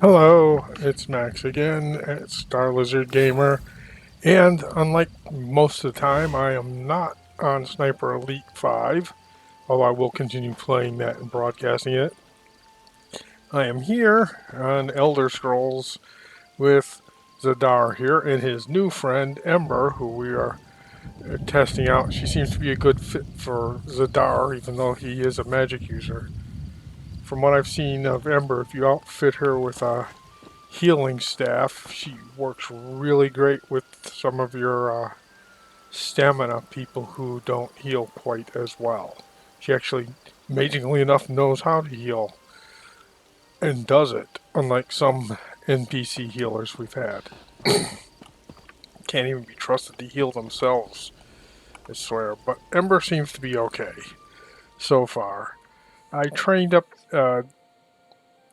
Hello, it's Max again at Star Lizard Gamer, and unlike most of the time, I am not on Sniper Elite 5, although I will continue playing that and broadcasting it. I am here on Elder Scrolls with Zadar here and his new friend Ember, who we are testing out. She seems to be a good fit for Zadar, even though he is a magic user. From what I've seen of Ember, if you outfit her with a healing staff, she works really great with some of your stamina people who don't heal quite as well. She actually, amazingly enough, knows how to heal and does it, unlike some NPC healers we've had. Can't even be trusted to heal themselves, I swear. But Ember seems to be okay so far. I trained up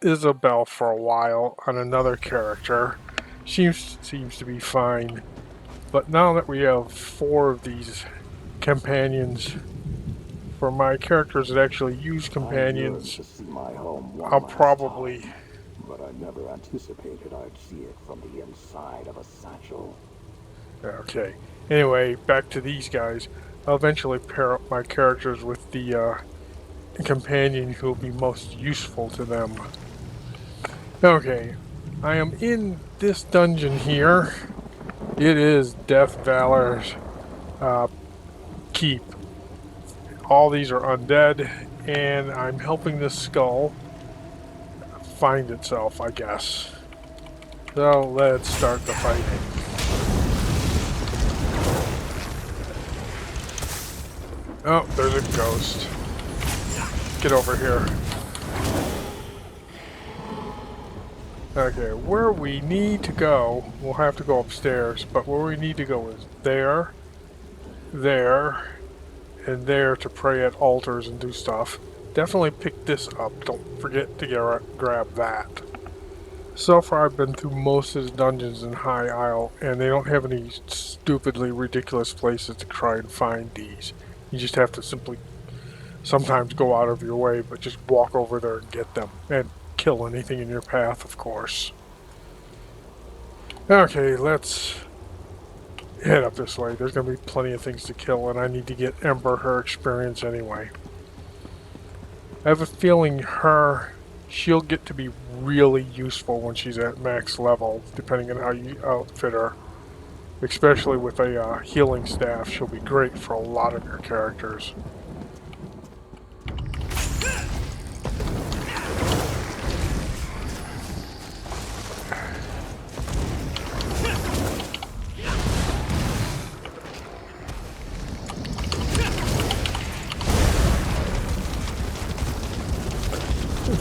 Isabel for a while on another character. She seems to be fine. But now that we have 4 of these companions, for my characters that actually use I yearned companions, to see my home one I'll last probably... time, but I never anticipated I'd see it from the inside of a satchel. Okay. Anyway, back to these guys. I'll eventually pair up my characters with the companion who will be most useful to them. Okay. I am in this dungeon here. It is Death Valor's uh, keep. All these are undead, and I'm helping this skull find itself, I guess. So let's start the fighting. Oh, there's a ghost. Get over here. Okay, where we need to go, we'll have to go upstairs, but where we need to go is there, there, and there to pray at altars and do stuff. Definitely pick this up. Don't forget to grab that. So far, I've been through most of the dungeons in High Isle, and they don't have any stupidly ridiculous places to try and find these. You just have to simply sometimes go out of your way, but just walk over there and get them. And kill anything in your path, of course. Okay, let's head up this way. There's going to be plenty of things to kill, and I need to get Ember her experience anyway. I have a feeling she'll get to be really useful when she's at max level, depending on how you outfit her. Especially with a healing staff, she'll be great for a lot of your characters.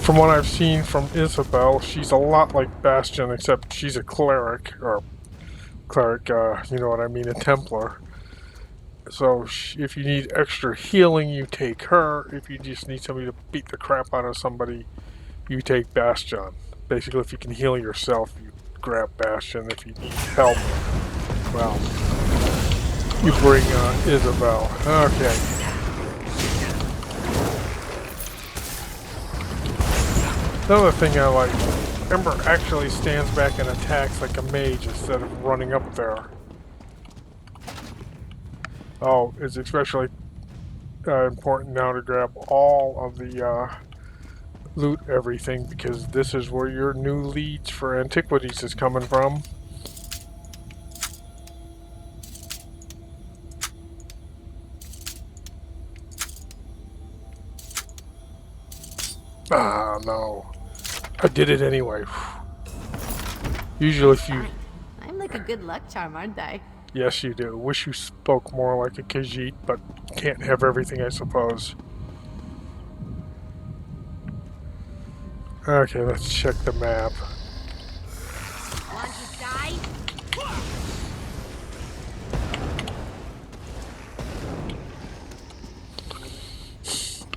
From what I've seen from Isabel, she's a lot like Bastion, except she's a cleric, you know what I mean, a Templar. So if you need extra healing, you take her. If you just need somebody to beat the crap out of somebody, you take Bastion. Basically, if you can heal yourself, you grab Bastion. If you need help, well, you bring Isabel. Okay. Another thing I like, Ember actually stands back and attacks like a mage instead of running up there. Oh, it's especially important now to grab all of the loot everything, because this is where your new leads for antiquities is coming from. Ah, no. I did it anyway. Usually if you... I'm like a good luck charm, aren't I? Yes, you do. Wish you spoke more like a Khajiit, but can't have everything, I suppose. Okay, let's check the map. Want to die?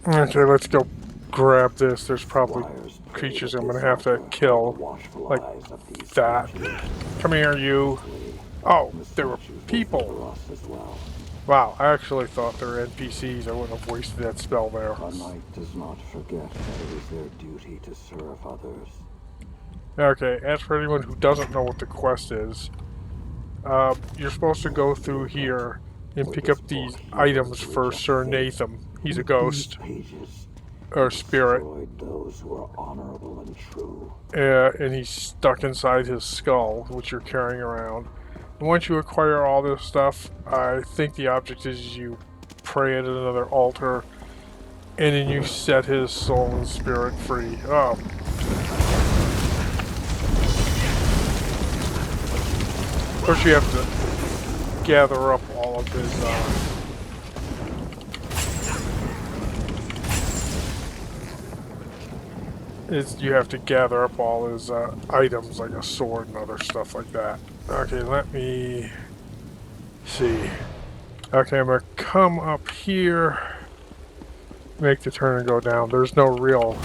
Okay, let's go grab this. There's probably creatures I'm gonna have to kill, like that. Come here, you. Oh, there were people. Wow, I actually thought they were NPCs. I wouldn't have wasted that spell there. A knight does not forget that it is their duty to serve others. Okay, as for anyone who doesn't know what the quest is, you're supposed to go through here and With pick this up book, these heroes items for reject Sir fate. Nathan. He's a With these ghost, pages, he or spirit, destroyed those who are honorable and true. and he's stuck inside his skull, which you're carrying around. And once you acquire all this stuff, I think the object is you pray at another altar, and then you set his soul and spirit free. Oh, of course you have to gather up all of his, you have to gather up all his items, like a sword and other stuff like that. Okay, let me see. Okay, I'm gonna come up here, make the turn and go down. There's no real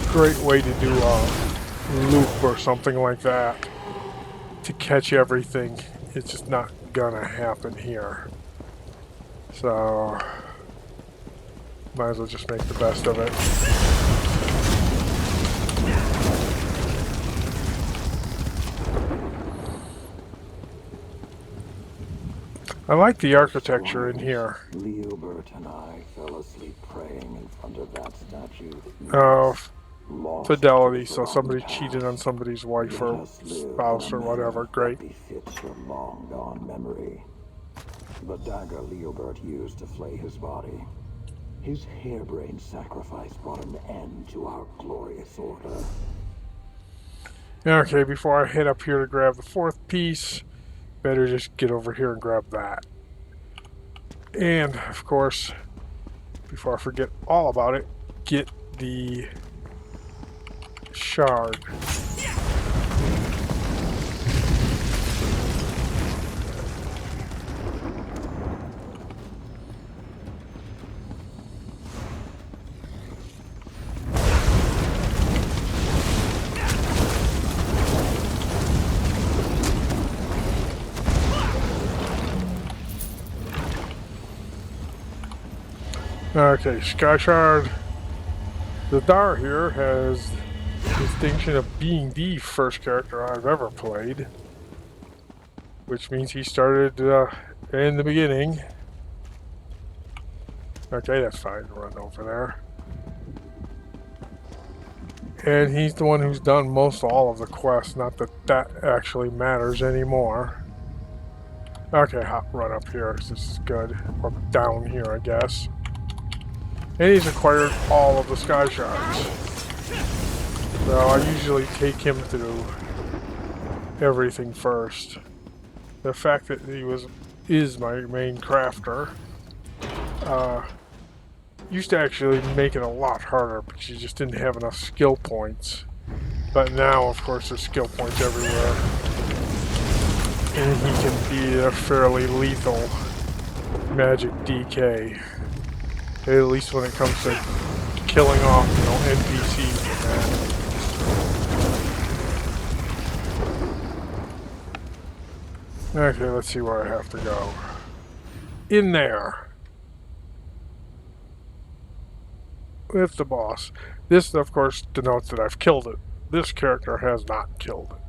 great way to do a loop or something like that to catch everything. It's just not gonna happen here. So, might as well just make the best of it. I like the architecture in here. Leobert and I fell asleep praying in front of that statue. Of Lost to the fidelity, so forgotten somebody cheated on past. somebody's wife Let or us live in spouse a or whatever. manner Great. that befits your long-gone memory. The dagger Leobert used to flay his body. His harebrained sacrifice brought an end to our glorious order. Okay, before I head up here to grab the fourth piece, better just get over here and grab that. And, of course, before I forget all about it, get the shard. Okay, Sky Shard. The Dar here has the distinction of being the first character I've ever played, which means he started in the beginning. Okay, that's fine. Run over there. And he's the one who's done most all of the quests, not that that actually matters anymore. Okay, hop run up here, because this is good. Or down here, I guess. And he's acquired all of the Sky Shards. So I usually take him through everything first. The fact that he is my main crafter used to actually make it a lot harder, but you just didn't have enough skill points. But now, of course, there's skill points everywhere. And he can be a fairly lethal magic DK. At least when it comes to killing off, NPCs and that. Okay, let's see where I have to go. In there. With the boss. This, of course, denotes that I've killed it. This character has not killed it.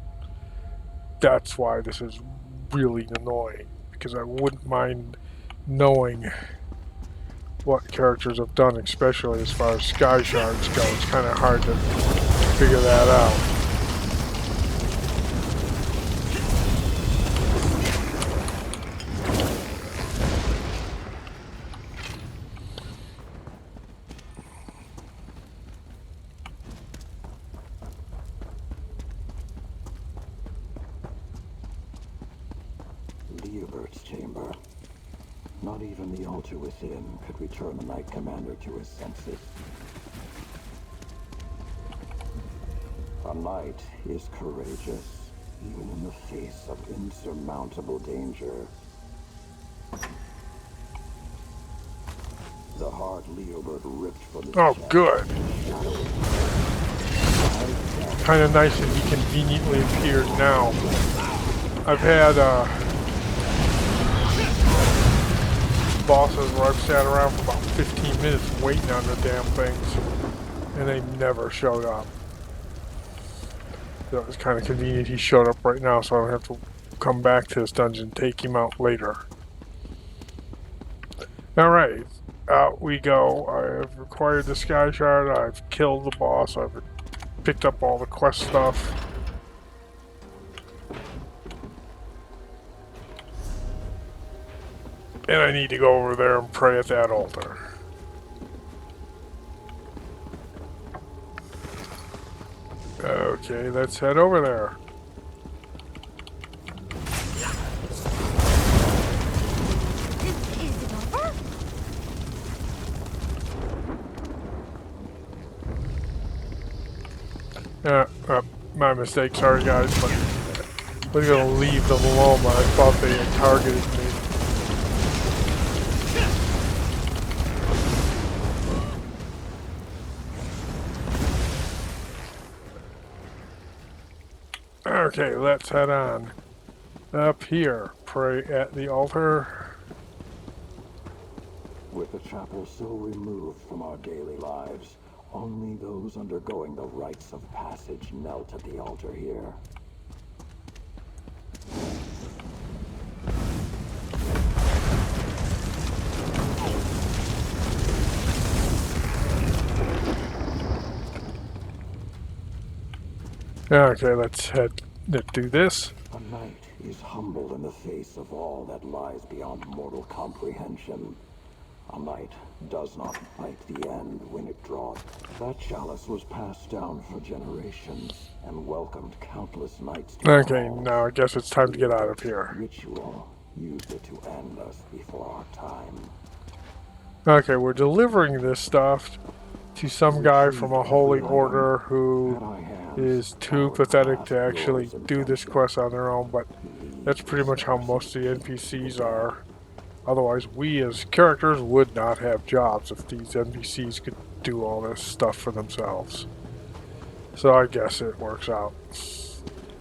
That's why this is really annoying, because I wouldn't mind knowing what characters have done, especially as far as Sky Shards go. It's kind of hard to figure that out. Leobert's chamber. Not even the altar within could return the Knight Commander to his senses. A knight is courageous, even in the face of insurmountable danger. The heart Leobert ripped from his Oh, chest. good. Kind of nice that he conveniently appeared now. I've had bosses where I've sat around for about 15 minutes waiting on the damn things, and they never showed up. That was kind of convenient. He showed up right now, so I don't have to come back to this dungeon and take him out later. Alright, out we go. I've acquired the Sky Shard, I've killed the boss, I've picked up all the quest stuff. And I need to go over there and pray at that altar. Okay, let's head over there. Is it over? My mistake, sorry guys, but I was gonna leave them alone, but I thought they had targeted me. Okay, let's head on. Up here, pray at the altar. With the chapel so removed from our daily lives, only those undergoing the rites of passage knelt at the altar here. Okay, let's do this. A knight is humbled in the face of all that lies beyond mortal comprehension. A knight does not fight the end when it draws. That chalice was passed down for generations and welcomed countless knights to Okay, halls. now I guess it's time to get out of here. Ritual used it to end us before our time. Okay, we're delivering this stuff to some guy from a holy order who is too pathetic to actually do this quest on their own, but that's pretty much how most of the NPCs are. Otherwise, we as characters would not have jobs if these NPCs could do all this stuff for themselves. So I guess it works out.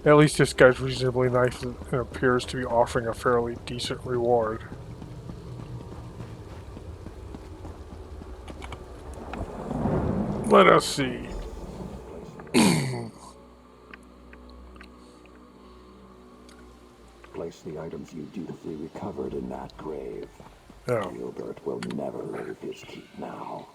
At least this guy's reasonably nice and appears to be offering a fairly decent reward. Let us see. Place the items you dutifully recovered in that grave. Oh. Gilbert will never leave his keep now.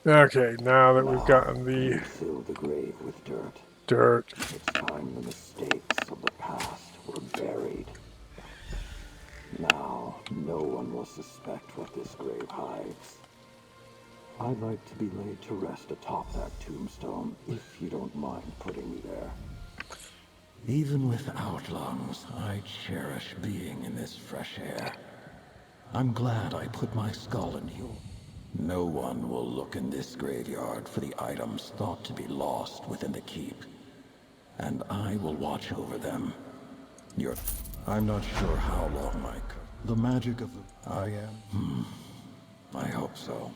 Okay, now that we've gotten You the fill the grave with dirt. dirt. It's time the mistakes of the past were buried. Now, no one will suspect what this grave hides. I'd like to be laid to rest atop that tombstone, if you don't mind putting me there. Even without lungs, I cherish being in this fresh air. I'm glad I put my skull in you. No one will look in this graveyard for the items thought to be lost within the keep. And I will watch over them. I'm not sure how long, Mike. The magic of the... I am? I hope so.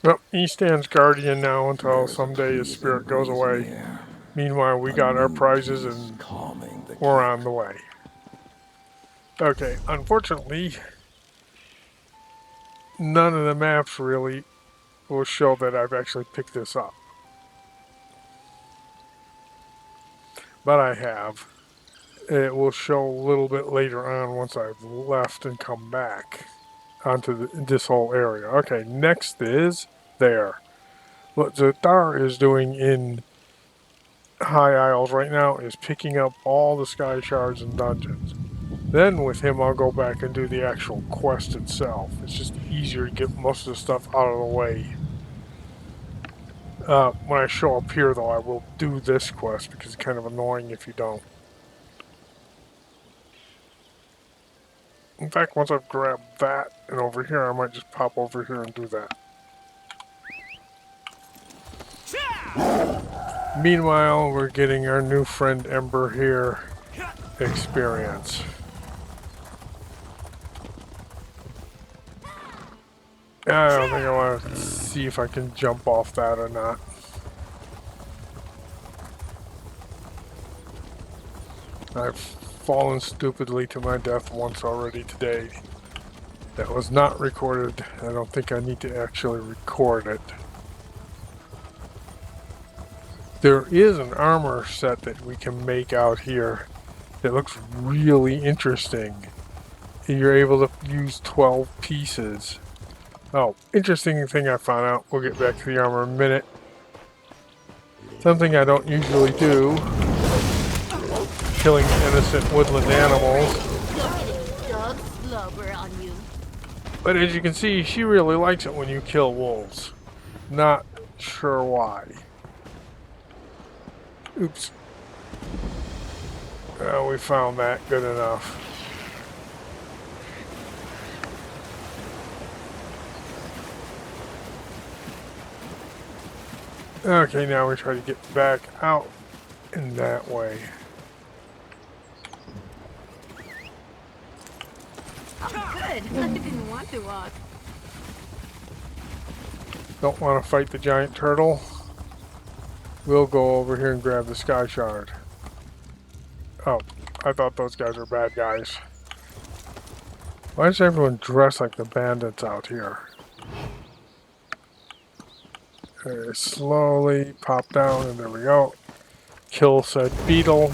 Well, he stands guardian now until There's a someday his spirit pleasing goes breeze away. in the air. Meanwhile, we A got our new prizes peace and calming the we're keep. on the way. Okay, unfortunately, none of the maps really will show that I've actually picked this up. But I have. It will show a little bit later on once I've left and come back onto this whole area. Okay, next is there. What Shalltear is doing in High Isles right now is picking up all the Sky Shards and dungeons. Then with him I'll go back and do the actual quest itself. It's just easier to get most of the stuff out of the way. When I show up here though, I will do this quest because it's kind of annoying if you don't. In fact, once I've grabbed that and over here, I might just pop over here and do that. Meanwhile, we're getting our new friend Ember here experience. I don't think I want to see if I can jump off that or not. I've fallen stupidly to my death once already today. That was not recorded. I don't think I need to actually record it. There is an armor set that we can make out here that looks really interesting. You're able to use 12 pieces. Oh, interesting thing I found out. We'll get back to the armor in a minute. Something I don't usually do. Killing innocent woodland animals. You're getting dog slobber on you. But as you can see, she really likes it when you kill wolves. Not sure why. Oops. Well, we found that good enough. Okay, now we try to get back out in that way. Oh, good. I didn't want to walk. Don't want to fight the giant turtle. We'll go over here and grab the sky shard. Oh, I thought those guys were bad guys. Why does everyone dress like the bandits out here? Okay, slowly pop down, and there we go. Kill said beetle.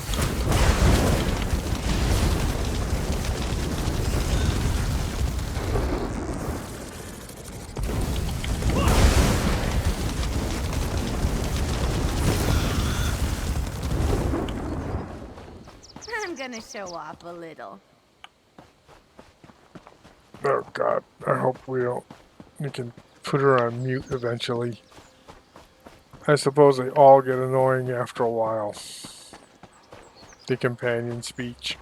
I'm gonna show off a little. Oh god, I hope we can put her on mute eventually. I suppose they all get annoying after a while. The companion speech.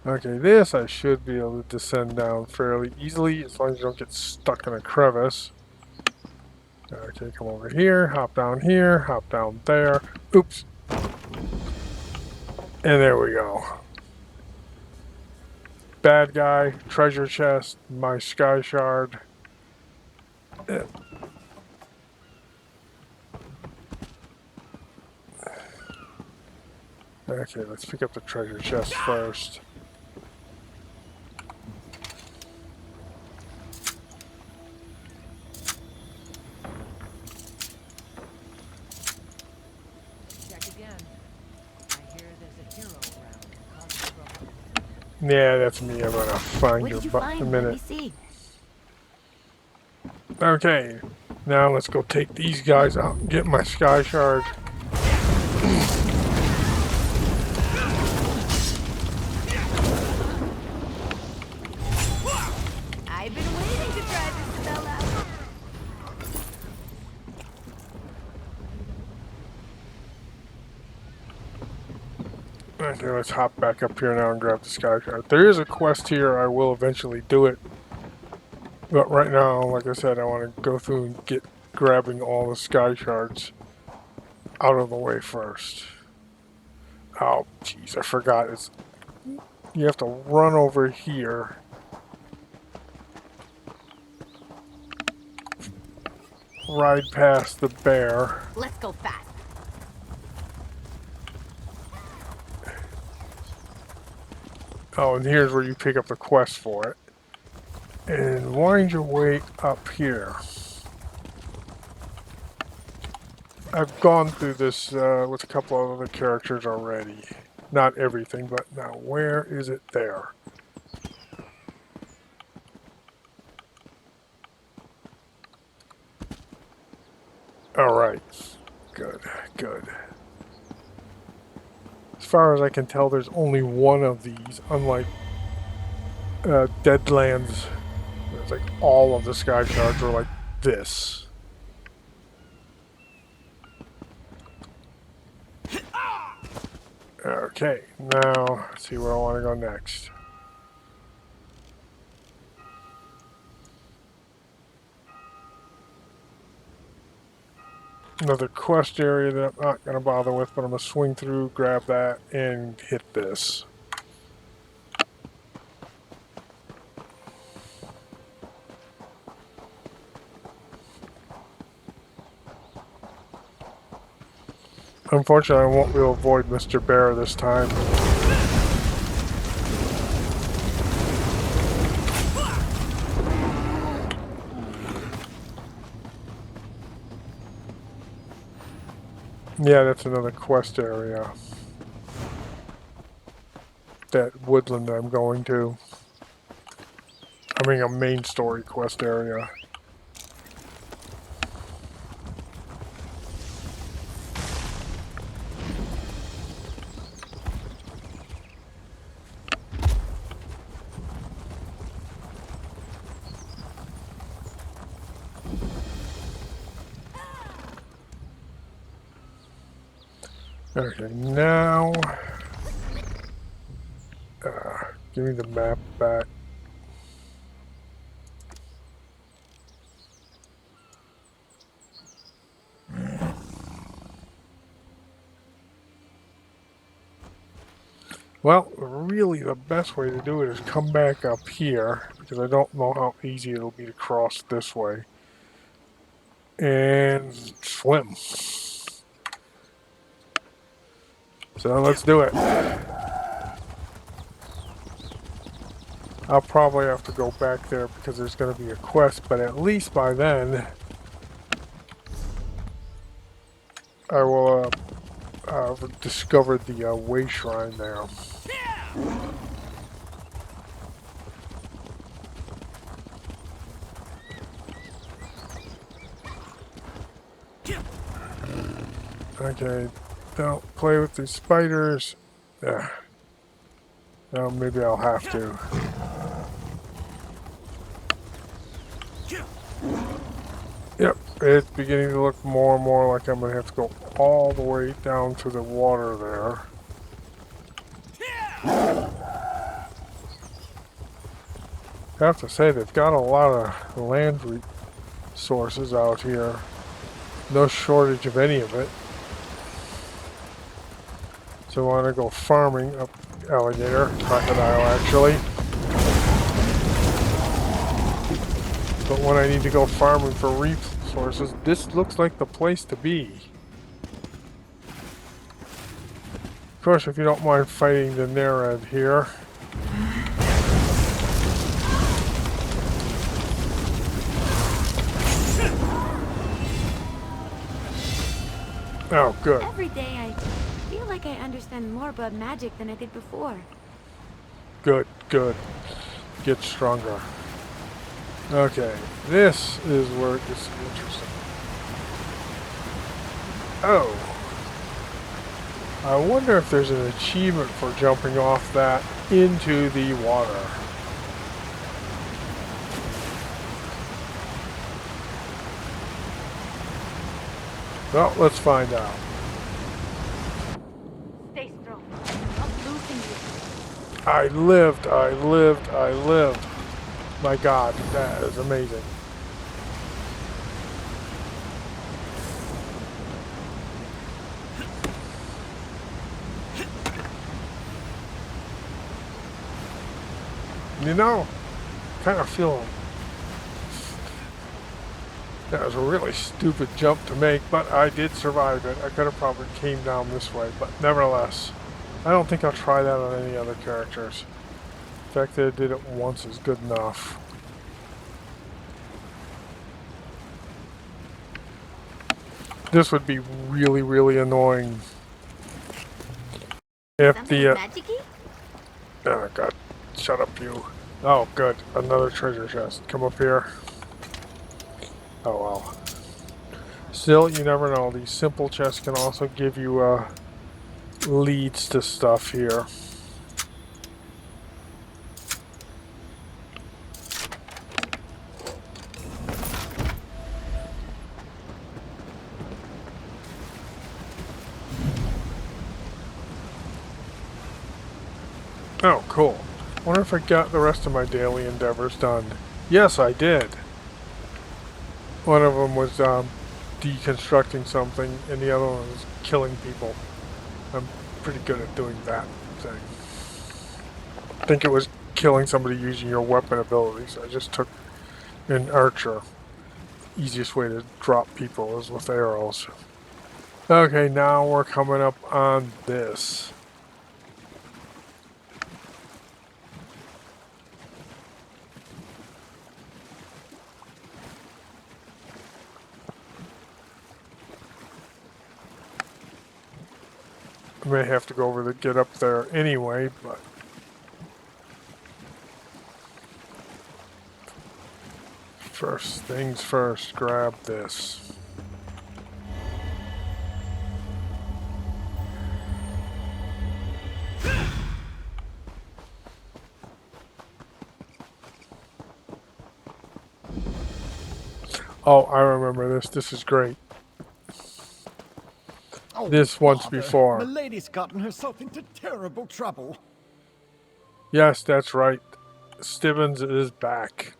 Okay, this I should be able to descend down fairly easily as long as you don't get stuck in a crevice. Okay, come over here, hop down there. Oops. And there we go. Bad guy, treasure chest, my sky shard. Okay, let's pick up the treasure chest first. Check again. I hear there's a hero around causing trouble. Yeah, that's me. I'm gonna find What your did you butt in a find? Let me minute. see. Okay, now let's go take these guys out and get my sky shard. I've been waiting to try this spell out. Okay, let's hop back up here now and grab the sky shard. There is a quest here. I will eventually do it. But right now, like I said, I want to go through and get grabbing all the sky shards out of the way first. Oh, jeez, I forgot. You have to run over here. Ride past the bear. Let's go fast. Oh, and here's where you pick up the quest for it. And wind your way up here. I've gone through this with a couple of other characters already. Not everything, but now where is it there? Alright. Good, good. As far as I can tell, there's only one of these, unlike Deadlands. It's like all of the sky shards are like this. Okay, now let's see where I want to go next. Another quest area that I'm not going to bother with, but I'm going to swing through, grab that, and hit this. Unfortunately, I won't be able to avoid Mr. Bear this time. Yeah, that's another quest area. That woodland I'm going to. I mean, a main story quest area. Okay, now... give me the map back. Well, really the best way to do it is come back up here, because I don't know how easy it'll be to cross this way. And swim. So let's do it. I'll probably have to go back there because there's going to be a quest, but at least by then I will have discovered the way shrine there. Okay, don't play with these spiders. Now maybe I'll have to. Yep, it's beginning to look more and more like I'm going to have to go all the way down to the water there. I have to say, they've got a lot of land resources out here. No shortage of any of it. So I want to go farming up alligator, crocodile actually. But when I need to go farming for resources, this looks like the place to be. Of course, if you don't mind fighting the Nereid here. Oh, good. Every day I feel like I understand more about magic than I did before. Good, good. Get stronger. Okay, this is where it gets interesting. Oh. I wonder if there's an achievement for jumping off that into the water. Well, let's find out. Stay strong. I'm not losing you. I lived, I lived, I lived. My God, that is amazing. You know, kind of feel that was a really stupid jump to make, but I did survive it. I could have probably came down this way, but nevertheless, I don't think I'll try that on any other characters. The fact that I did it once is good enough. This would be really, really annoying if Something the magic-y? oh God, shut up you. Oh good, another treasure chest. Come up here. Oh well. Still, you never know. These simple chests can also give you leads to stuff here. Oh, cool. Wonder if I got the rest of my daily endeavors done. Yes, I did. One of them was deconstructing something, and the other one was killing people. I'm pretty good at doing that thing. I think it was killing somebody using your weapon abilities. I just took an archer. Easiest way to drop people is with arrows. Okay, now we're coming up on this. I may have to go over to get up there anyway, but first things first, grab this. Oh, I remember this. This is great. Oh, This once bother. before. Milady's gotten herself into terrible trouble. Yes, that's right. Stibbons is back.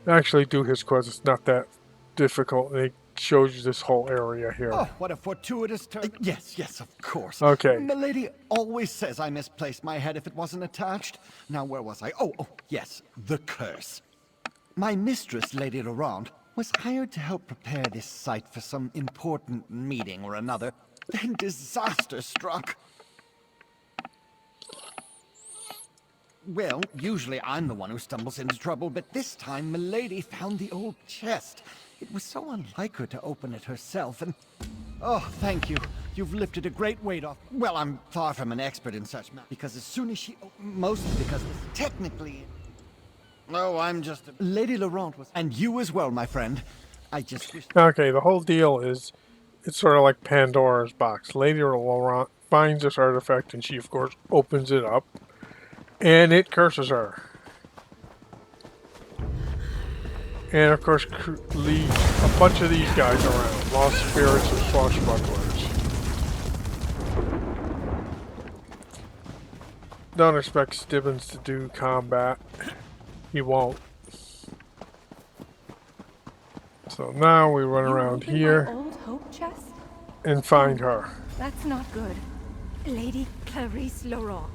Actually, do his quest. It's not that difficult. It shows you this whole area here. Oh, what a fortuitous turn. Yes, of course. Okay. Milady always says I misplaced my head if it wasn't attached. Now, where was I? Oh, yes, the curse. My mistress, Lady Laurent, was hired to help prepare this site for some important meeting or another. Then disaster struck. Well, usually I'm the one who stumbles into trouble, but this time Milady found the old chest. It was so unlike her to open it herself, and... Oh, thank you. You've lifted a great weight off. Well, I'm far from an expert in such matters, because as soon as she... Mostly because this technically... Oh, I'm just... Lady Laurent was... And you as well, my friend. I just wish... Okay, the whole deal is, it's sort of like Pandora's box. Lady Laurent finds this artifact, and she, of course, opens it up, and it curses her. And, of course, leaves a bunch of these guys around. Lost spirits and swashbucklers. Don't expect Stibbons to do combat. He won't. So now we run around here Old hope chest? and find her. That's not good. Lady Clarice Laurent.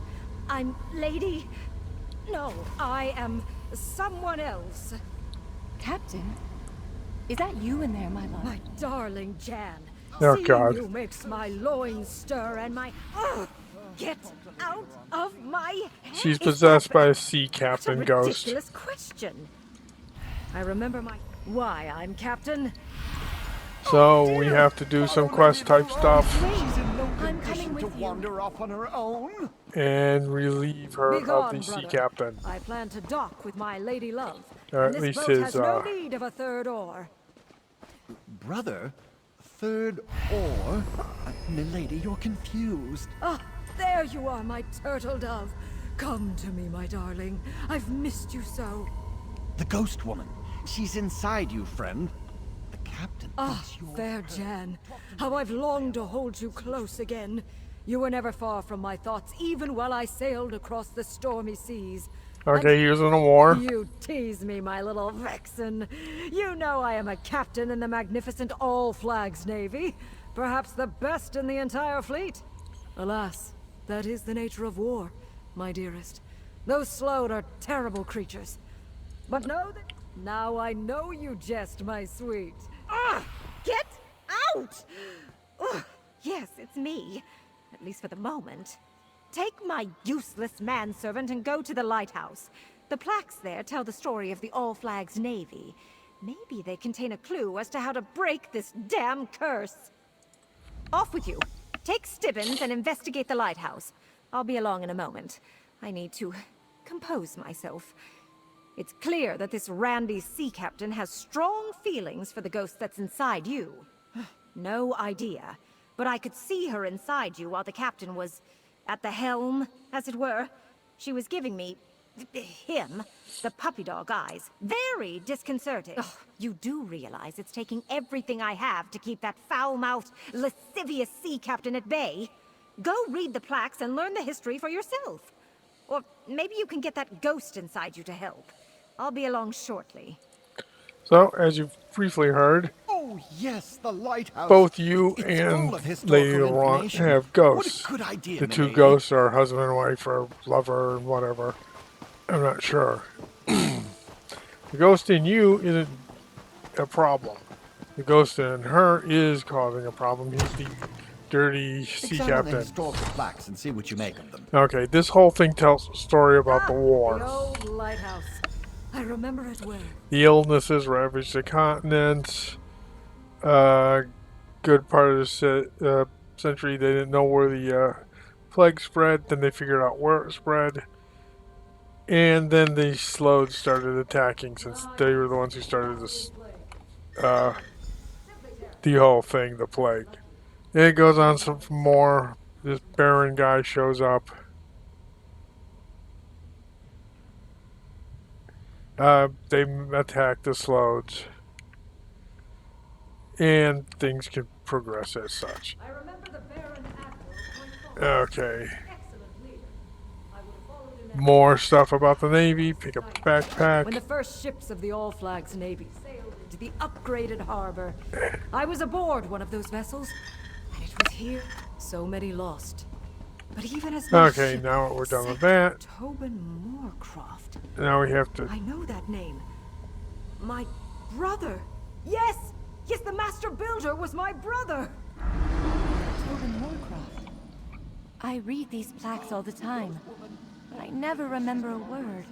I'm Lady... No, I am someone else. Captain? Is that you in there, my love? My darling Jan. Oh, Seeing God. you makes my loins stir and my... Ugh! Get out of my head! She's Is possessed that- by a sea That's captain a ghost. ridiculous question. I remember my... Why I'm captain? So we have to do some quest type stuff She's in no I'm coming condition with to you. wander off on her own. and relieve her of Begone, the sea brother. captain. I plan to dock with my lady love. Or at and this least boat his, has no need of a third oar. Brother? Third oar? Milady, you're confused. Ah, there you are, my turtle dove. Come to me, my darling. I've missed you so. The ghost woman. She's inside you, friend. The captain Ah, thinks you're fair her. Jan. How I've longed to hold you close again. You were never far from my thoughts, even while I sailed across the stormy seas. Okay, he was in a war. You tease me, my little vixen. You know I am a captain in the magnificent All Flags Navy, perhaps the best in the entire fleet. Alas, that is the nature of war, my dearest. Those Sloan are terrible creatures. But know that now I know you jest, my sweet. Ah! Get out! Ugh, yes, it's me. At least for the moment. Take my useless manservant and go to the lighthouse. The plaques there tell the story of the All Flags Navy. Maybe they contain a clue as to how to break this damn curse. Off with you. Take Stibbons and investigate the lighthouse. I'll be along in a moment. I need to compose myself. It's clear that this randy sea captain has strong feelings for the ghost that's inside you. No idea, but I could see her inside you while the captain was at the helm, as it were. She was giving me, him, the puppy dog eyes. Very disconcerting. Ugh, you do realize it's taking everything I have to keep that foul-mouthed, lascivious sea captain at bay. Go read the plaques and learn the history for yourself. Or maybe you can get that ghost inside you to help. I'll be along shortly. So, as you've briefly heard, Oh, yes, the lighthouse. both you It's and full of Lady historical Laurent information. have ghosts. What a good idea, The two milady. ghosts are husband and wife or lover and whatever. I'm not sure. The ghost in you isn't a problem. The ghost in her is causing a problem. He's the dirty sea Examine the captain. historical plaques and see what you make of them. Okay, this whole thing tells a story about the The war. old lighthouse. I remember it well. The illnesses ravaged the continent. Good part of the century, they didn't know where the plague spread. Then they figured out where it spread. And then the Slodes started attacking since they were the ones who started this, the whole thing, the plague. And it goes on some more. This Baron guy shows up. They attack the Slodes. And things can progress as such. Okay. More stuff about the Navy. Pick up the backpack. When the first ships of the All Flags Navy sailed into the upgraded harbor, I was aboard one of those vessels, and it was here so many lost. But even as my Okay, ship now we're done with sank, that. Tobin Moorcroft. Now we have to. I know that name. My brother. Yes, yes, the master builder was my brother. Tobin Moorcroft. I read these plaques all the time, but I never remember a word.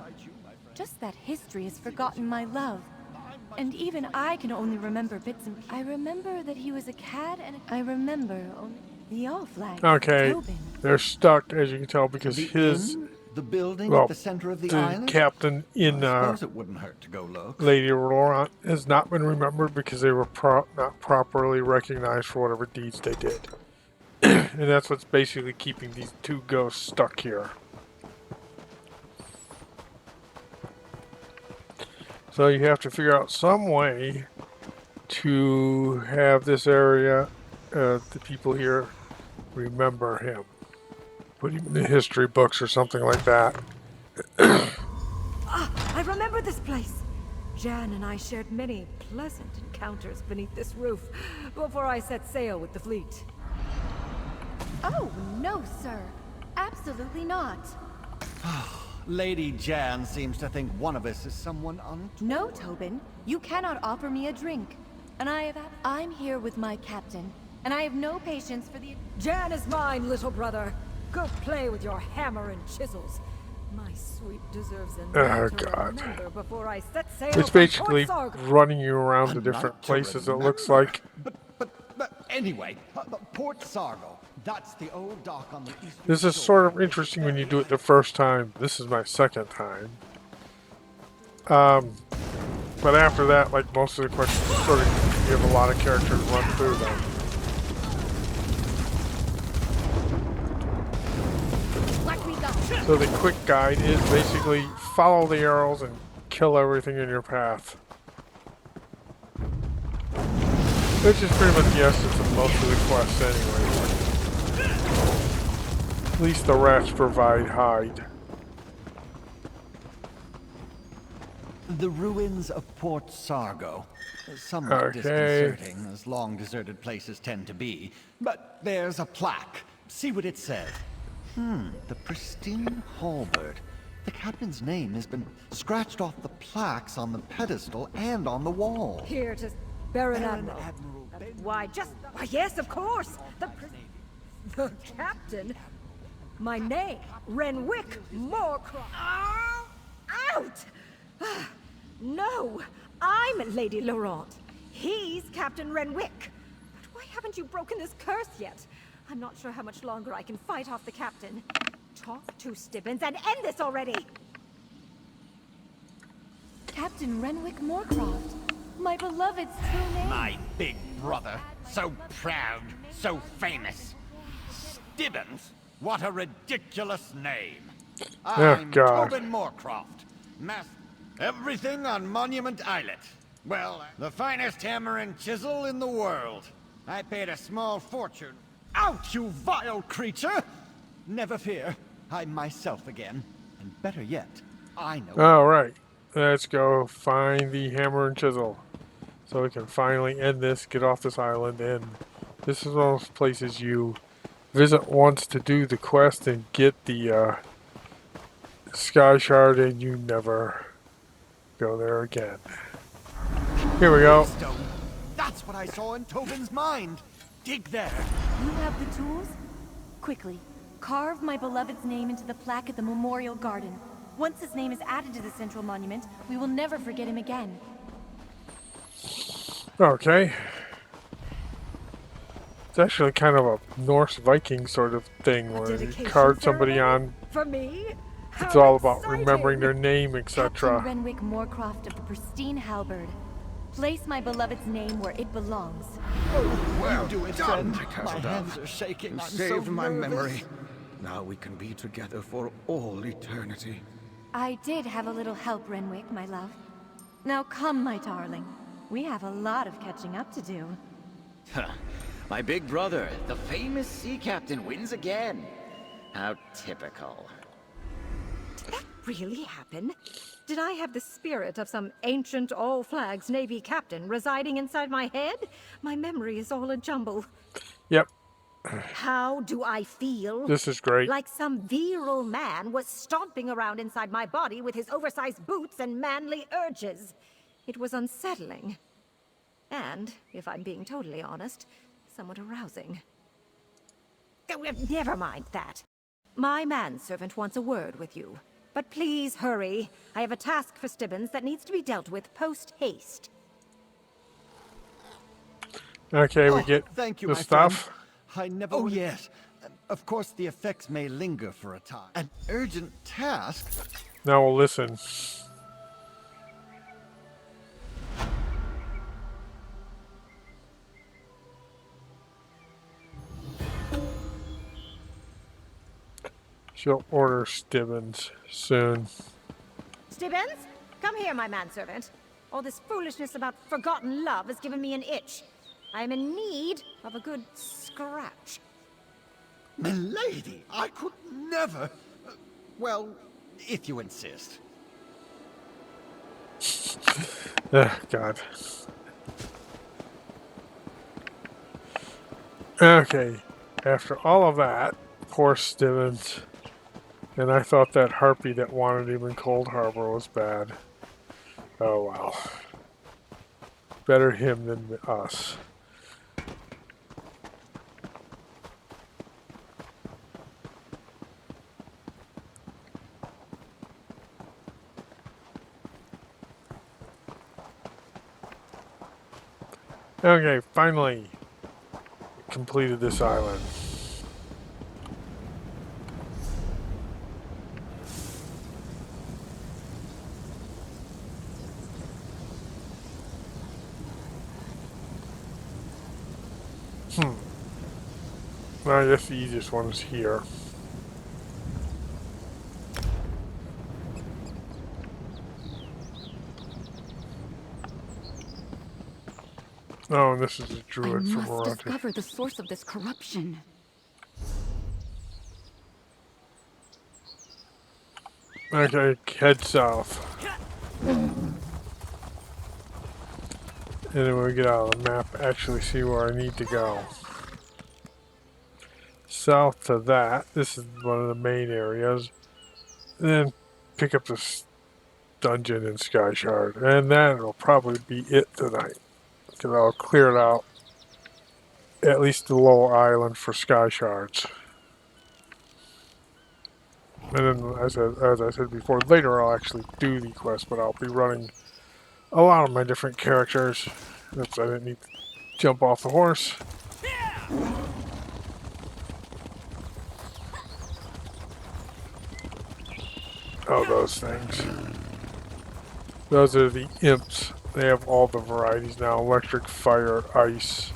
Just that history has forgotten my love. And even I can only remember bits and... I remember that he was a cad and I remember only the All Flags. Okay, Tobin. they're stuck, as you can tell, because The his inn? The building well, at the center of the the island? captain in I suppose it wouldn't hurt to go look. Lady Laurent has not been remembered because they were not properly recognized for whatever deeds they did. And that's what's basically keeping these two ghosts stuck here. So you have to figure out some way to have this area, the people here, remember him. Put him in the history books or something like that. I remember this place. Jan and I shared many pleasant encounters beneath this roof before I set sail with the fleet. Oh, no, sir. Absolutely not. Lady Jan seems to think one of us is someone No, Tobin. You cannot offer me a drink. And I'm here with my captain, and I have no patience for the... Jan is mine, little brother. Go play with your hammer and chisels. My sweet deserves a night to God. remember before I set sail It's from basically Port Sargo. running you around A to different night to places, it remember. looks like. But anyway, Port Sargo. That's the old dock on the eastern This is shore. sort of interesting when you do it the first time. This is my second time. But after that, like most of the questions, sort of, you have a lot of characters run through them. So the quick guide is basically follow the arrows and kill everything in your path. Which is pretty much the essence of most of the quests anyway. At least the rats provide hide. The ruins of Port Sargo. Somewhat disconcerting, as long deserted places tend to be. But there's a plaque. See what it says. The pristine halberd. The captain's name has been scratched off the plaques on the pedestal and on the wall. Here to Baron Baron Admiral. Admiral Why, yes, of course. The captain. My name, Renwick Moorcroft. Oh, out! No, I'm Lady Laurent. He's Captain Renwick. But why haven't you broken this curse yet? I'm not sure how much longer I can fight off the captain. Talk to Stibbins and end this already! Captain Renwick Moorcroft. My beloved's true name. My big brother. So proud, so famous. Stibbins? What a ridiculous name. I'm God. Tobin Moorcroft. Everything on Monument Islet. Well, the finest hammer and chisel in the world. I paid a small fortune. Out, you vile creature! Never fear. I'm myself again. And better yet, I know... Alright, let's go find the hammer and chisel. So we can finally end this, get off this island, and this is one of those places you visit once to do the quest and get the Sky Shard, and you never go there again. Here we go. Stone. That's what I saw in Tobin's mind. Dig there. You have the tools? Quickly, carve my beloved's name into the plaque at the Memorial Garden. Once his name is added to the central monument, we will never forget him again. Okay. It's actually kind of a Norse Viking sort of thing A where you dedication card somebody ceremony? on. For me? It's How all about remembering exciting! their name, Captain etc. Renwick Moorcroft of the pristine halberd. Place my beloved's name where it belongs. Well do it, friend. my turtle My dove. hands are shaking. You I'm saved so my nervous. memory. Now we can be together for all eternity. I did have a little help, Renwick, my love. Now come, my darling. We have a lot of catching up to do. Huh. My big brother, the famous sea captain, wins again. How typical. Did that really happen? Did I have the spirit of some ancient all-flags Navy captain residing inside my head? My memory is all a jumble. Yep, How do I feel? this is great. Like some virile man was stomping around inside my body with his oversized boots and manly urges. It was unsettling. And, if I'm being totally honest, somewhat arousing. Oh, never mind that. My manservant wants a word with you. But please hurry. I have a task for Stibbons that needs to be dealt with post-haste. Okay, we get Thank you, the my stuff. friend. I never. Oh yes. Of course, the effects may linger for a time. An urgent task. Now we'll listen. She'll order Stibbons soon. Stibbons, come here, my manservant. All this foolishness about forgotten love has given me an itch. I am in need of a good scratch. Milady, I could never. Well, if you insist. God. Okay, after all of that, poor Stibbons. And I thought that harpy that wanted him in Cold Harbor was bad. Oh well. Better him than us. Okay, finally completed this island. I guess the easiest one is here. Oh, and this is a I druid from must Morocco. discover the source of this corruption. Okay, head south. And then when we get out of the map, actually see where I need to go. South to that, this is one of the main areas. And then pick up this dungeon in Sky Shard. And that'll probably be it tonight. Because I'll clear it out. At least the lower island for Sky Shards. And then, as I said before, later I'll actually do the quest, but I'll be running a lot of my different characters. Oops, I didn't need to jump off the horse. Oh, those things. Those are the imps. They have all the varieties now. Electric, fire, ice.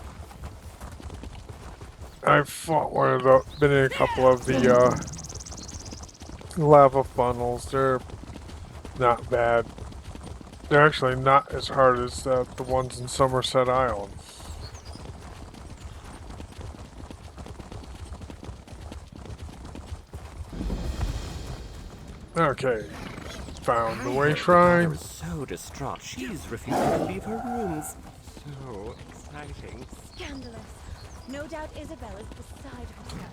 I've fought one of the, been in a couple of the lava funnels. They're not bad. They're actually not as hard as the ones in Somerset Island. Okay, found the way shrine. So distraught, she's refusing to leave her rooms. So exciting. Scandalous. No doubt Isabella's beside herself.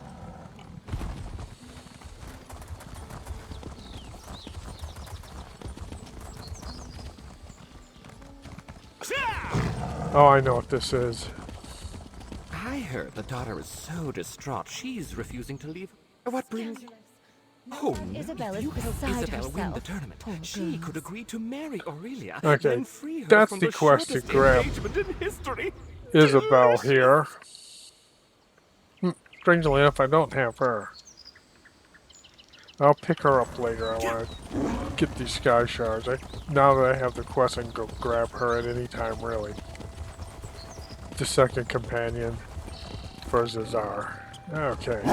Oh, I know what this is. I heard the daughter is so distraught, she's refusing to leave. What brings... Oh, no. Isabella's If you help beside Isabella win the herself. tournament, Poor she girls. could agree to marry Aurelia, Okay, then free her that's from the the quest to shortest grab engagement in history. Isabel here. strangely enough, I don't have her. I'll pick her up later. I want to get these sky shards. Now that I have the quest, I can go grab her at any time, really. The second companion for Zazar. Okay.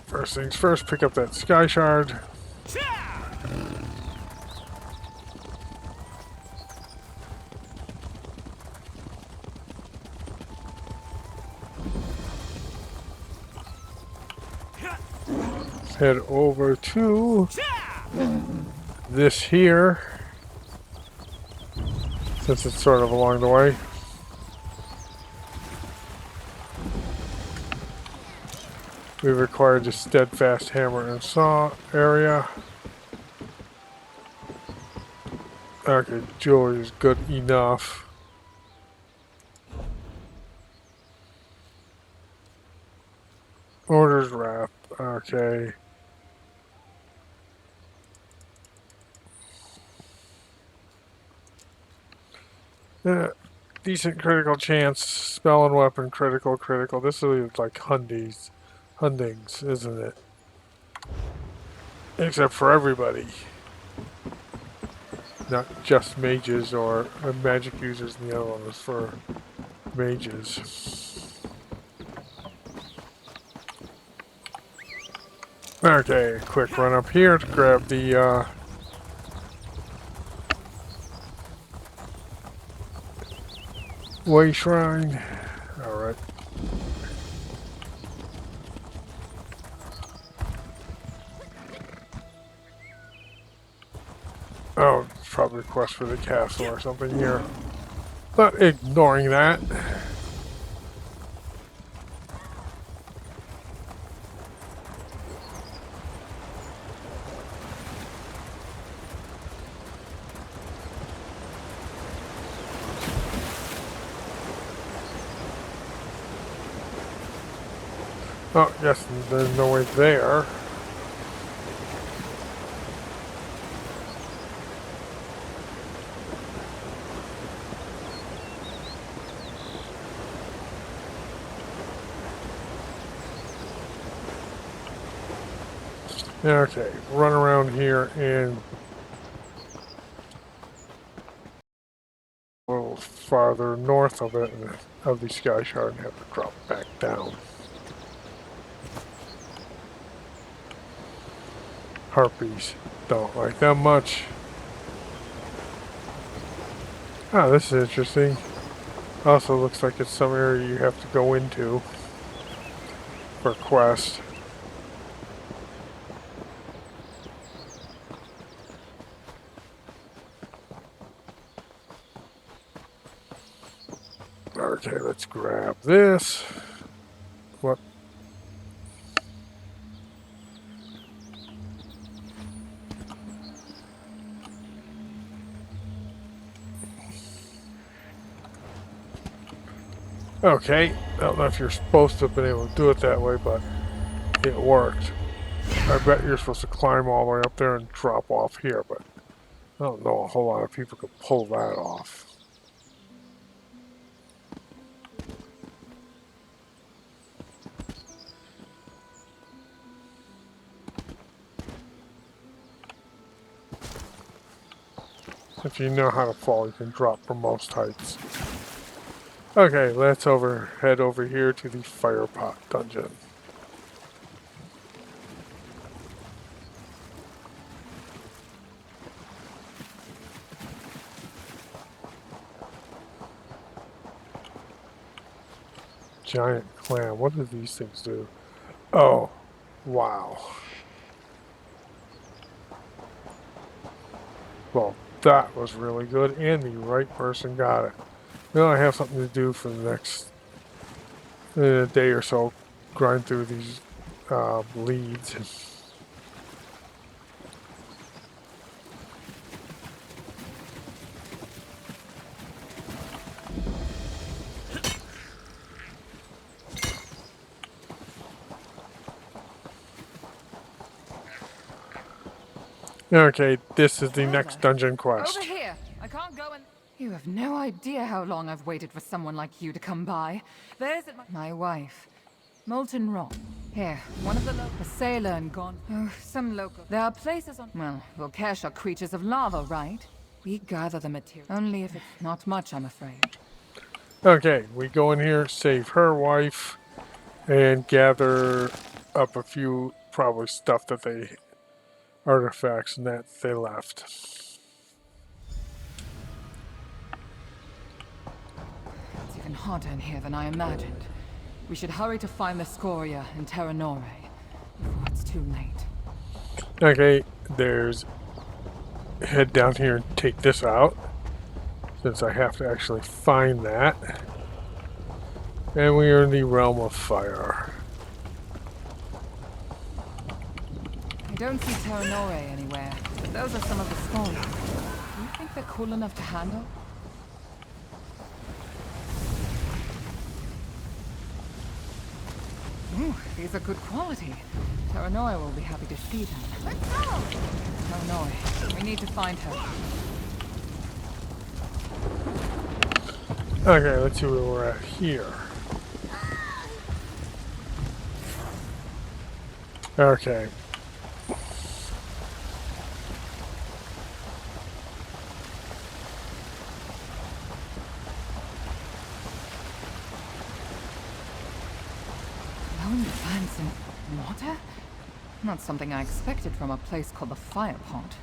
First things first, pick up that sky shard. Head over to this here, since it's sort of along the way. We've acquired the steadfast hammer and saw area. Okay, jewelry is good enough. Orders wrap. Okay. Decent critical chance. Spell and weapon critical. This is like Hundings, isn't it? Except for everybody. Not just mages or magic users, and the other one was for mages. Okay, quick run up here to grab the way shrine. Alright. Oh, it's probably a quest for the castle or something here. But ignoring that. Oh, yes, there's no way there. Okay, run around here and a little farther north of it, of the sky shard, and have to drop back down. Harpies, don't like them much. Ah, this is interesting. Also looks like it's some area you have to go into for a quest. Okay, let's grab this. What? Okay, I don't know if you're supposed to have been able to do it that way, but it worked. I bet you're supposed to climb all the way up there and drop off here, but I don't know a whole lot of people could pull that off. If you know how to fall, you can drop from most heights. Okay, let's head over here to the fire pot dungeon. Giant clam. What do these things do? Oh, wow. Well, that was really good, and the right person got it. Now I have something to do for the next day or so. Grind through these leads. Okay, this is the next dungeon quest. Over here. I can't go in. You have no idea how long I've waited for someone like you to come by. There's my wife. Molten rock. Here, one of the local... A sailor and gone... Oh, some local... There are places on... Well, Volkesh are creatures of lava, right? We gather the material. Only if it's not much, I'm afraid. Okay, we go in here, save her wife, and gather up a few, probably stuff that they... artifacts and that they left. It's even harder in here than I imagined. We should hurry to find the Scoria in Terra Nore before it's too late. Okay, there's... head down here and take this out, since I have to actually find that. And we are in the realm of fire. I don't see Terra Nore anywhere, but those are some of the Scoria. Do you think they're cool enough to handle? Ooh, these are good quality. Terra Nore will be happy to see them. Let's go! Terra Nore, we need to find her. Okay, let's see where we're at here. Okay. Lone plants in water? Not something I expected from a place called the Fire Pot.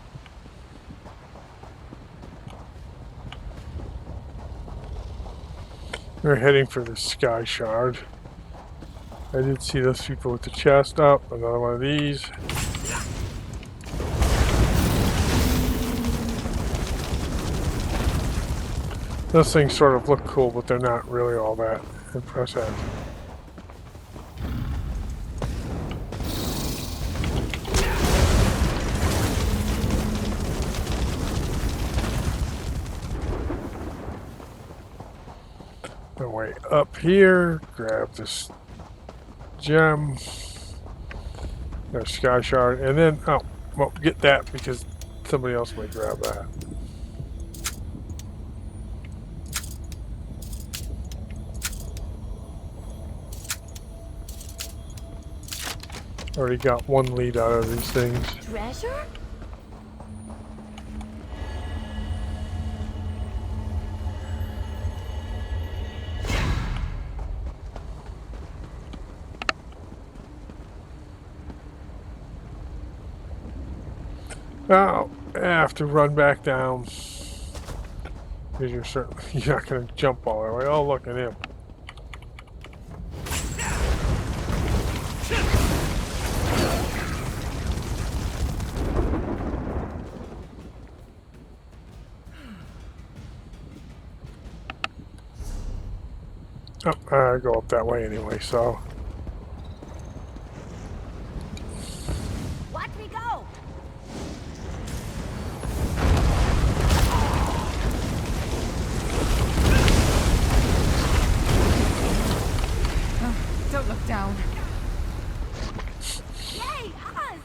We're heading for the Sky Shard. I did see those people with the chest up. Another one of these. Those things sort of look cool, but they're not really all that impressive. Way up here, grab this gem, there's Sky Shard, and then, oh, well, get that because somebody else might grab that. Already got one lead out of these things. Treasure? Oh, I have to run back down. Because you're not going to jump all the way. Oh, look at him. Oh, I go up that way anyway, so. Watch me go! Oh, don't look down. Yay, us!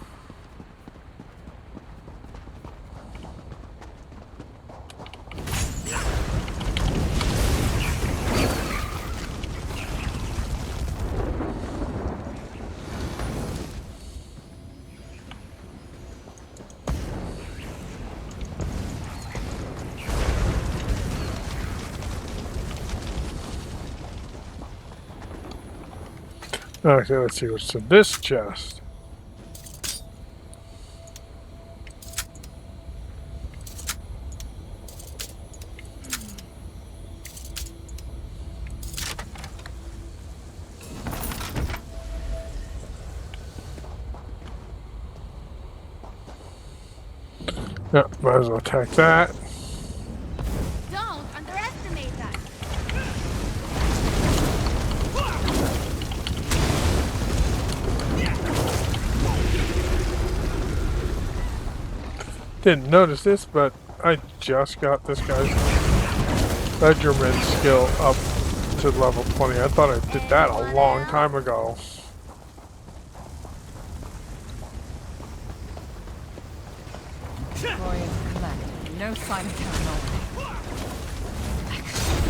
Okay, let's see what's in this chest. Yep, might as well attack that. Don't underestimate us! Didn't notice this, but I just got this guy's Benjamin skill up to level 20. I thought I did that a long time ago. Glorious collect. No sign of Terra Nore.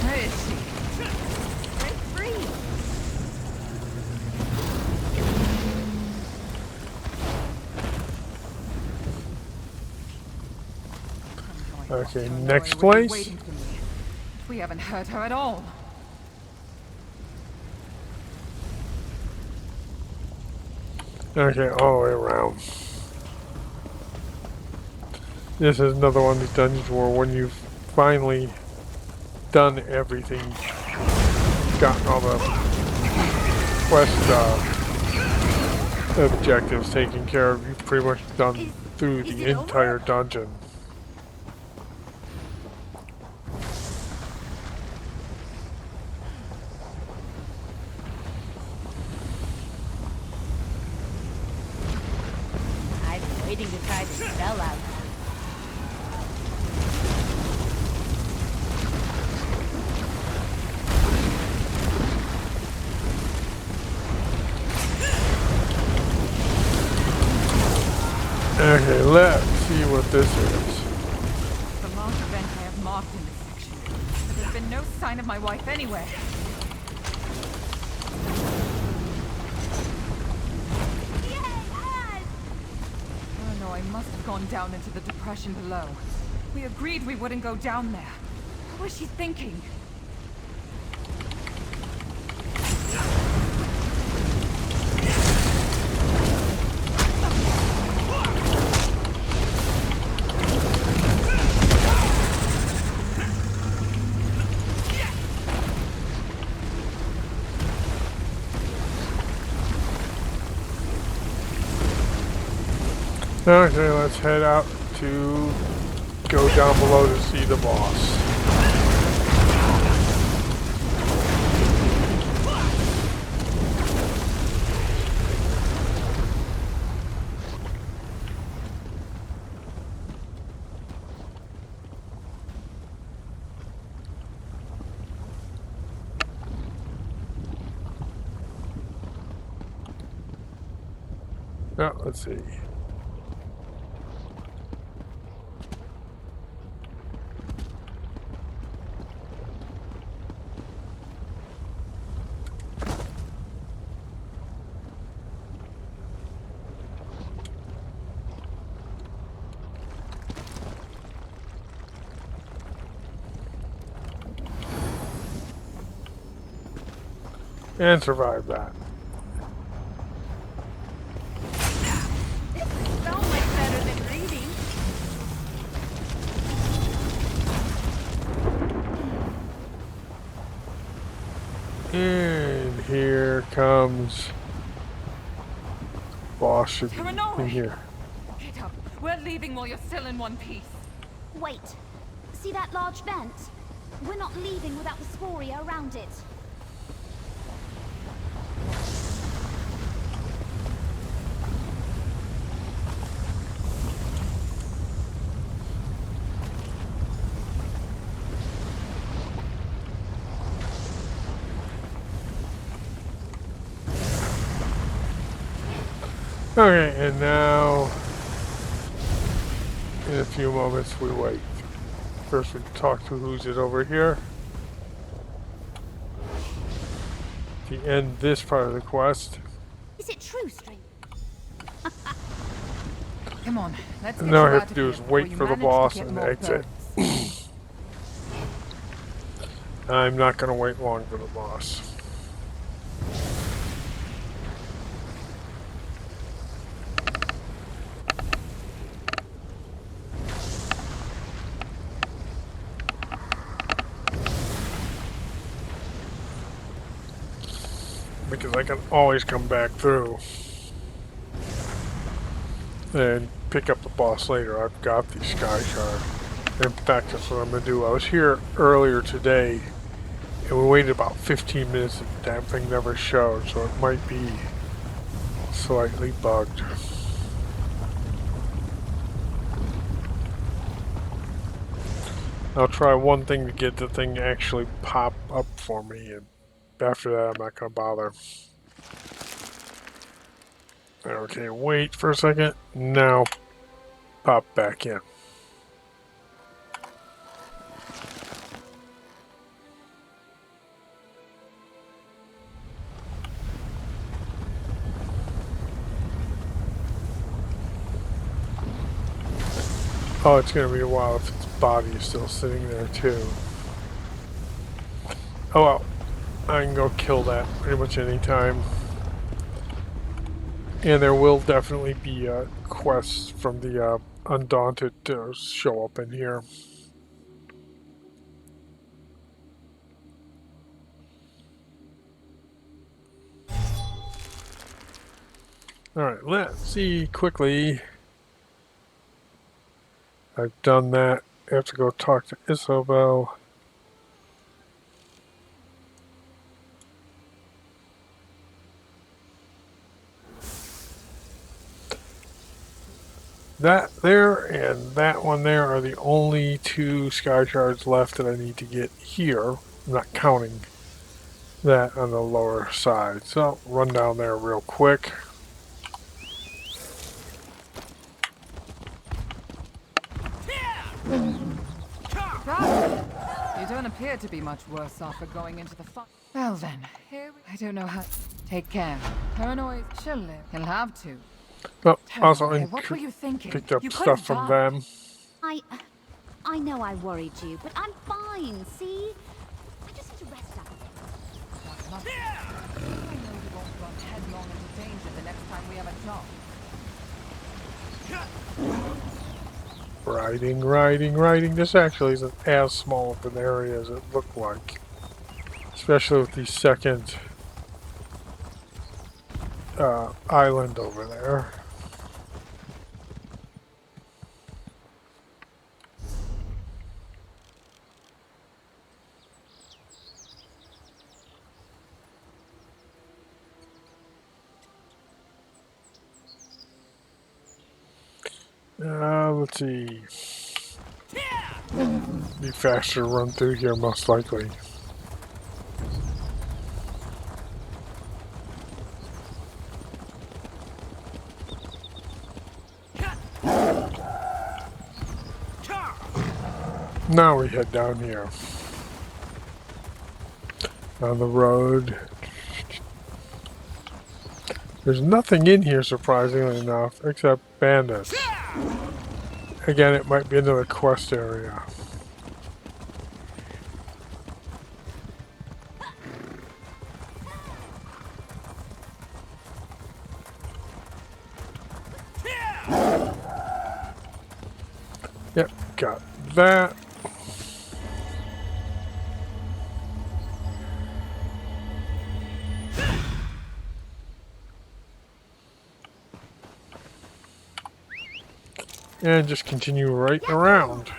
Where is she? Break free! Okay, Your next lawyer would be place. waiting for me. We haven't hurt her at all. Okay, all the way around. This is another one of these dungeons where when you've finally done everything, gotten all the quest objectives taken care of, you've pretty much done through Is the it entire over? dungeon. I've been waiting to try this spell out. Okay, let's see what this is. The last event I have marked in this section. But there's been no sign of my wife anywhere. Oh no, I must have gone down into the depression below. We agreed we wouldn't go down there. What was she thinking? Okay, let's head out to go down below to see the boss. Now, let's see. And survive that. So much better than reading. And here comes boss should be in here. Get up. We're leaving while you're still in one piece. Wait. See that large vent? We're not leaving without the scoria around it. Okay, and now in a few moments we wait. First we talk to who's it over here. To end this part of the quest. Is it true, String? Come on, let's get And all you I out have to of do here is before wait you for the manage to boss get and more exit. birds. I'm not going to wait long for the boss. Because I can always come back through and pick up the boss later. I've got the Sky Shard. In fact, that's what I'm going to do. I was here earlier today and we waited about 15 minutes and the damn thing never showed, so it might be slightly bugged. I'll try one thing to get the thing to actually pop up for me, and after that I'm not going to bother. Okay, wait for a second. Now pop back in. Oh, it's gonna be a while if its body is still sitting there too. Oh well, I can go kill that pretty much any time. And there will definitely be quests from the Undaunted to show up in here. Alright, let's see quickly. I've done that. I have to go talk to Isobel. That there and that one there are the only two sky shards left that I need to get here. I'm not counting that on the lower side. So run down there real quick. You don't appear to be much worse off for going into the fight. Well then, here we... I don't know how... Take care. Paranoid, she'll live. He'll have to. Oh, also What were you thinking? picked up You could stuff have from died. them. I know I worried you, but I'm fine, see? I just need to rest up a bit. I know you won't run headlong into danger the next time we have a job. Riding. This actually isn't as small of an area as it looked like. Especially with the second island over there. Let's see. Be faster to run through here, most likely. Now we head down here. On the road. There's nothing in here, surprisingly enough, except bandits. Again, it might be another quest area. Yep, got that. And just continue right around.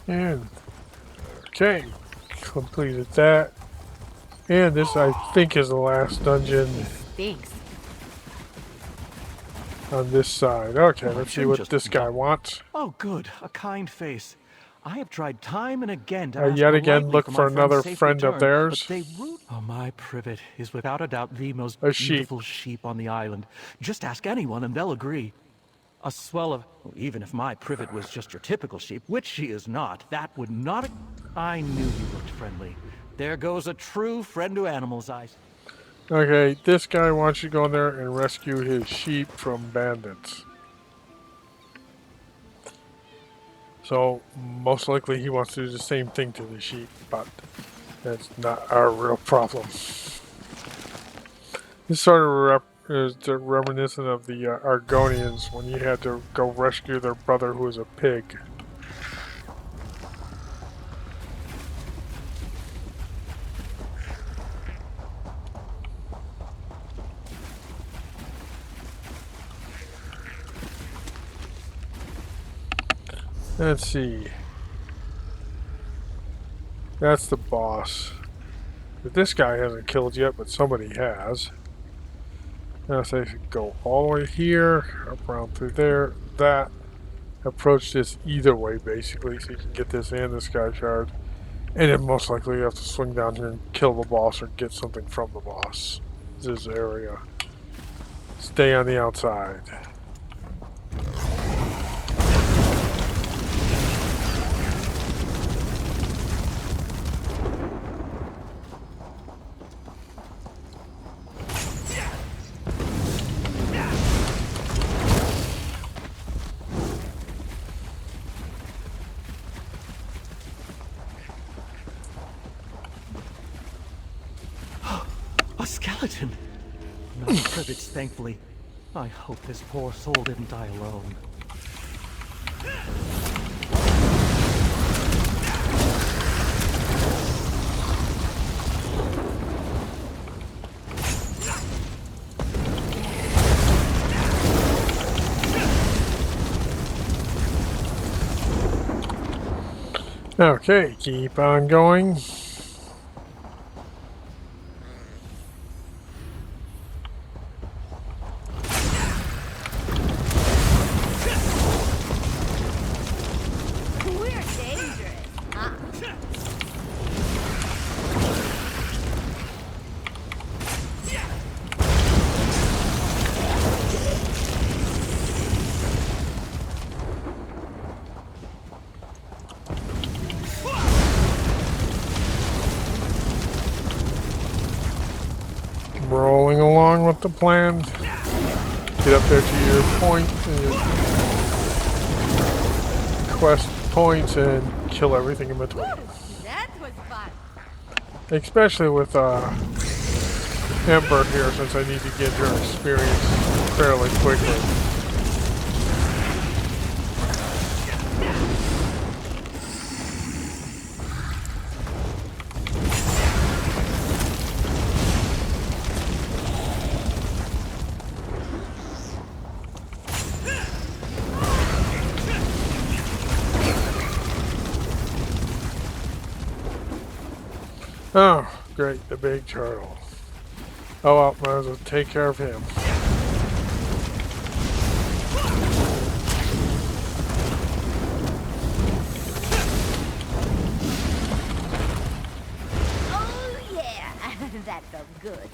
And okay, completed that. And this, I think, is the last dungeon on this side. Okay, Well, let's see what this guy wants. Oh, good. A kind face. I have tried time and again to ask Yet again, politely look for for my friend's another safe friend of return, theirs. but they root. Oh, my privet is without a doubt the most A sheep. beautiful sheep on the island. Just ask anyone and they'll agree. A swell of... Even if my privet was just your typical sheep, which she is not, that would not... I knew you looked friendly. There goes a true friend to animals, Okay, this guy wants you to go in there and rescue his sheep from bandits. So, most likely he wants to do the same thing to the sheep, but that's not our real problem. This sort of is reminiscent of the Argonians when you had to go rescue their brother who was a pig. Let's see. That's the boss. But this guy hasn't killed yet, but somebody has. Now so I should go all the way here, up around through there, that, approach this either way, basically, so you can get this and the Sky Shard. And then most likely you have to swing down here and kill the boss or get something from the boss. This area. Stay on the outside. A skeleton! Not privets, thankfully. I hope this poor soul didn't die alone. Okay, keep on going. Rolling along with the plan. Get up there to your point, your quest points, and kill everything in between. That was fun. Especially with Ember here, since I need to get her experience fairly quickly. Oh, great, the big turtle. Oh well, might as well take care of him. Oh yeah, that felt good.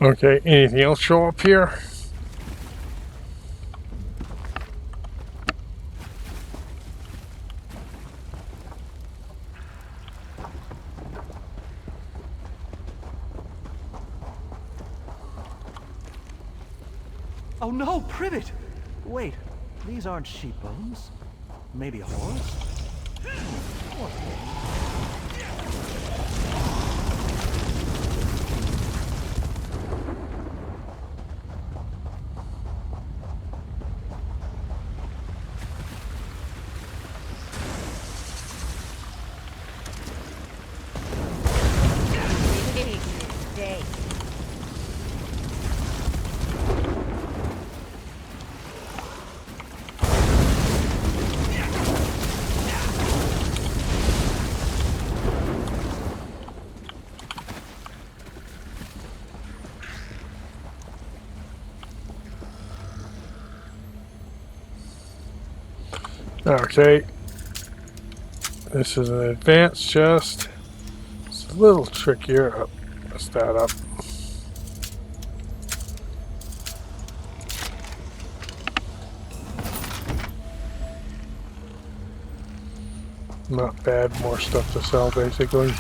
Okay, anything else show up here? Oh no, privet! Wait, these aren't sheep bones. Maybe a horse? Poor thing. Okay, This is an advanced chest. It's a little trickier. Oh, mess that up. Not bad, more stuff to sell basically.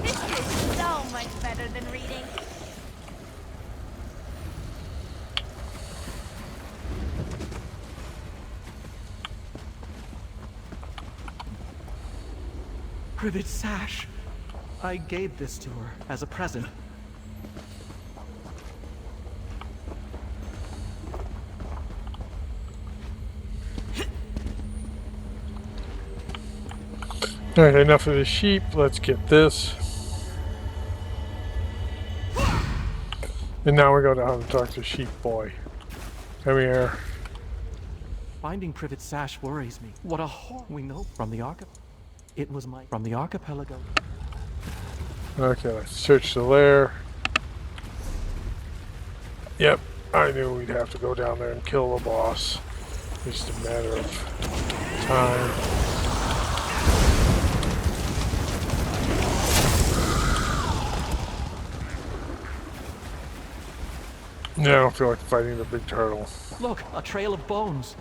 This is so much better than reading. Privet sash. I gave this to her as a present. Alright, enough of the sheep. Let's get this. And now we go down and talk to Sheep Boy. Come here. Finding Privet sash worries me. What a horror we know from the from the archipelago. Okay, let's search the lair. Yep, I knew we'd have to go down there and kill the boss. Just a matter of time. Yeah, I don't feel like fighting the big turtle. Look, a trail of bones.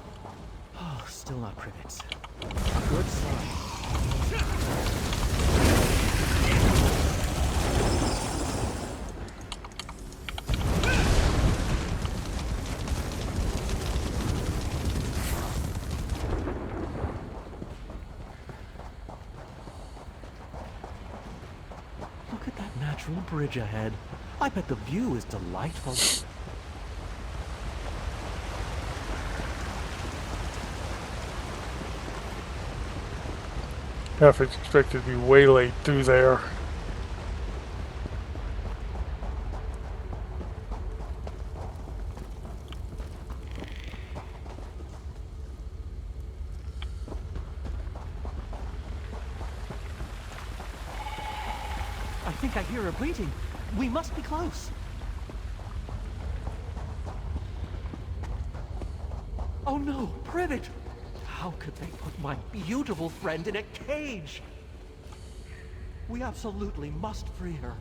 Oh, still not Privet's. A good sign. Look at that natural bridge ahead. I bet the view is delightful. Half expected to be waylaid through there. I think I hear her bleating. We must be close. Oh no, Privet! How could they put my beautiful friend in a cage? We absolutely must free her.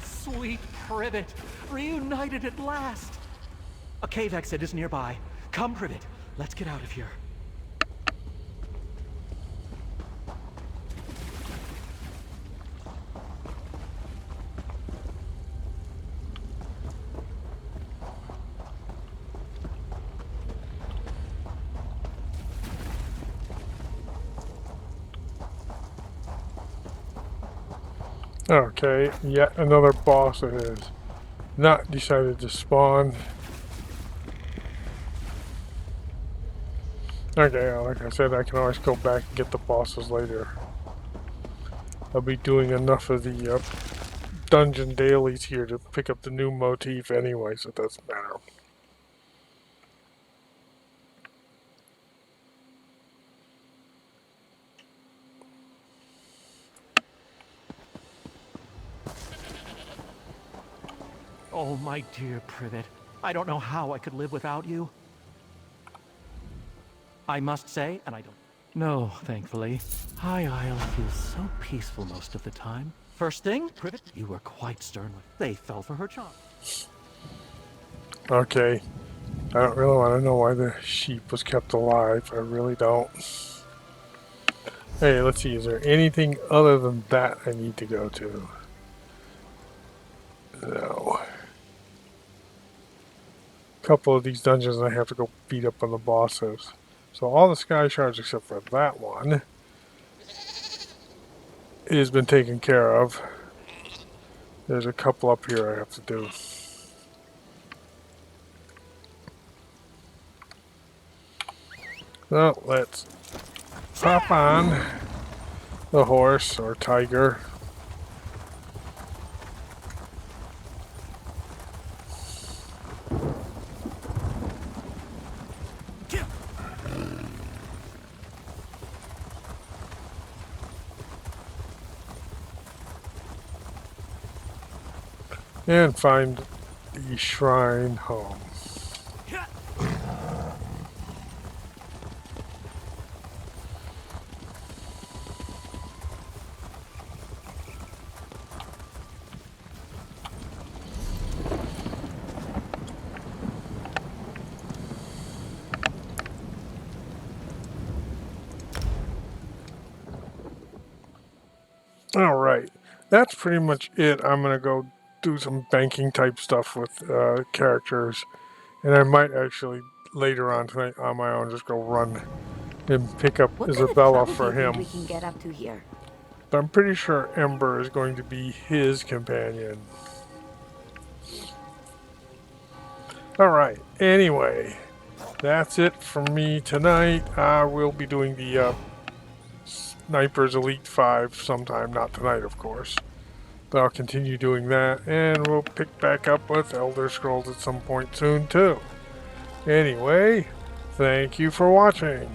Sweet Privet, reunited at last! A cave exit is nearby. Come, Privet, let's get out of here. Okay, yet another boss that has not decided to spawn. Okay, like I said, I can always go back and get the bosses later. I'll be doing enough of the dungeon dailies here to pick up the new motif anyway, so it doesn't matter. Oh, my dear Privet, I don't know how I could live without you. I must say, and I don't... No, thankfully. High Isle feels so peaceful most of the time. First thing, Privet, you were quite stern. They fell for her charm. Okay, I don't really want to know why the sheep was kept alive. I really don't. Hey, let's see, is there anything other than that I need to go to? No. A couple of these dungeons I have to go beat up on the bosses. So all the sky shards except for that one has been taken care of. There's a couple up here I have to do. So let's hop on the horse or tiger. and find the shrine home. All right, that's pretty much it. I'm gonna go do some banking type stuff with characters, and I might actually later on tonight on my own just go run and pick up What kind of Isabella trouble do for you think him. we can get up to here? But I'm pretty sure Ember is going to be his companion. All right. Anyway, that's it for me tonight. I will be doing the Snipers Elite 5 sometime, not tonight, of course. But I'll continue doing that, and we'll pick back up with Elder Scrolls at some point soon, too. Anyway, thank you for watching.